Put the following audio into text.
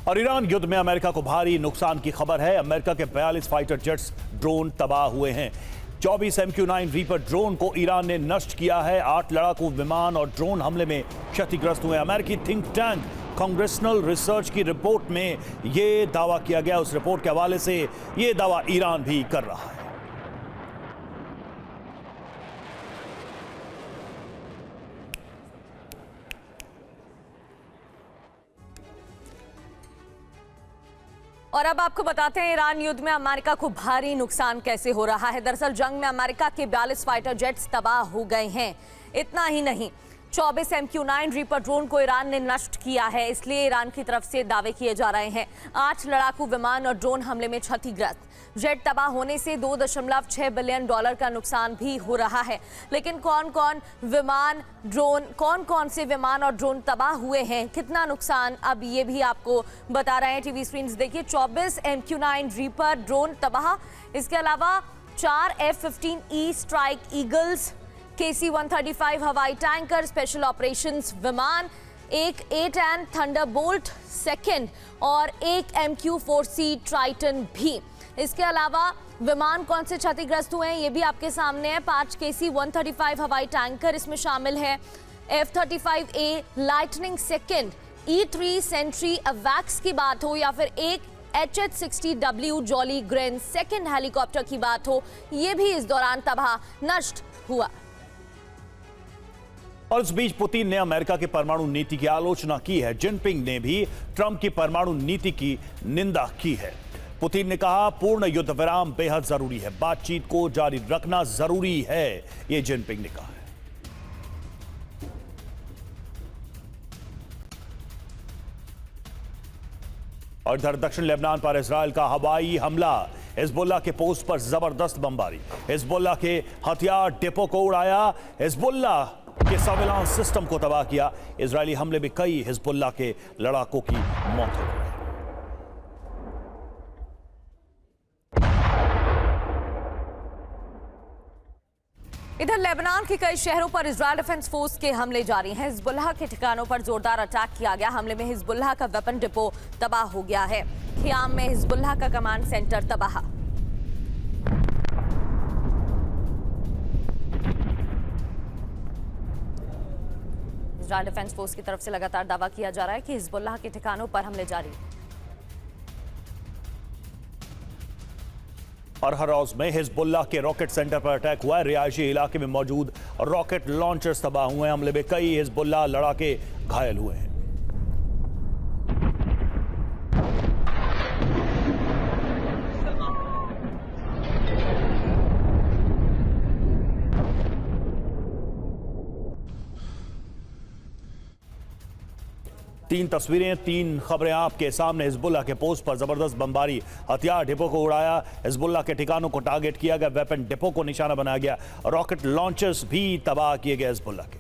और ईरान युद्ध में अमेरिका को भारी नुकसान की खबर है। अमेरिका के 42 फाइटर जेट्स ड्रोन तबाह हुए हैं। 24 MQ-9 रीपर ड्रोन को ईरान ने नष्ट किया है। 8 लड़ाकू विमान और ड्रोन हमले में क्षतिग्रस्त हुए। अमेरिकी थिंक टैंक कांग्रेसनल रिसर्च की रिपोर्ट में यह दावा किया गया। उस रिपोर्ट के हवाले से यह दावा ईरान भी कर रहा है। और अब आपको बताते हैं ईरान युद्ध में अमेरिका को भारी नुकसान कैसे हो रहा है। दरअसल जंग में अमेरिका के 42 फाइटर जेट्स तबाह हो गए हैं। इतना ही नहीं, 24 MQ-9 रीपर ड्रोन को ईरान ने नष्ट किया है, इसलिए ईरान की तरफ से दावे किए जा रहे हैं। 8 लड़ाकू विमान और ड्रोन हमले में क्षतिग्रस्त। जेट तबाह होने से $2.6 बिलियन का नुकसान भी हो रहा है। लेकिन कौन कौन से विमान और ड्रोन तबाह हुए हैं, कितना नुकसान, अब ये भी आपको बता रहे हैं। टीवी स्क्रीन देखिए, 24 MQ-9 रीपर ड्रोन तबाह। इसके अलावा 4 F-15E स्ट्राइक ईगल्स, KC-135 हवाई टैंकर स्पेशल ऑपरेशंस विमान, एक A-10 थंडरबोल्ट सेकंड और एक MQ-4C ट्राइटन भी। इसके अलावा विमान कौन से क्षतिग्रस्त हुए हैं ये भी आपके सामने है। 5 KC-135 हवाई टैंकर इसमें शामिल है। F-35A lightning second, E-3 Sentry अवैक्स की बात हो या फिर एक HH-60W jolly grain second helicopter की बात हो, ये भी इस दौरान तबाह नष्ट हुआ। और इस बीच पुतिन ने अमेरिका की परमाणु नीति की आलोचना की है। जिनपिंग ने भी ट्रंप की परमाणु नीति की निंदा की है। पुतिन ने कहा, पूर्ण युद्ध विराम बेहद जरूरी है, बातचीत को जारी रखना जरूरी है, ये जिनपिंग ने कहा है। और इधर दक्षिण लेबनान पर इजरायल का हवाई हमला, हिजबुल्लाह के पोस्ट पर जबरदस्त बमबारी, हिजबुल्लाह के हथियार डिपो को उड़ाया, हिजबुल्लाह के सर्विलांस सिस्टम को तबाह किया। इजरायली हमले में कई हिजबुल्लाह के लड़ाकों की मौत हो गई। इधर लेबनान के कई शहरों पर इजरायल डिफेंस फोर्स के हमले जारी हैं। हिजबुल्लाह के ठिकानों पर जोरदार अटैक किया गया। हमले में हिजबुल्लाह का वेपन डिपो तबाह हो गया है। खियाम में हिजबुल्लाह का कमांड सेंटर तबाह। इजरायल डिफेंस फोर्स की तरफ से लगातार दावा किया जा रहा है कि हिजबुल्लाह के ठिकानों पर हमले जारी। और हरौज में हिजबुल्लाह के रॉकेट सेंटर पर अटैक हुआ है। रिहायशी इलाके में मौजूद रॉकेट लॉन्चर्स तबाह हुए हैं। हमले में कई हिजबुल्लाह लड़ाके घायल हुए हैं। तीन तस्वीरें, 3 खबरें आपके सामने। हिजबुल्लाह के पोस्ट पर जबरदस्त बमबारी, हथियार डिपो को उड़ाया, हिजबुल्लाह के ठिकानों को टारगेट किया गया, वेपन डिपो को निशाना बनाया गया, रॉकेट लॉन्चर्स भी तबाह किए गए हिजबुल्लाह के।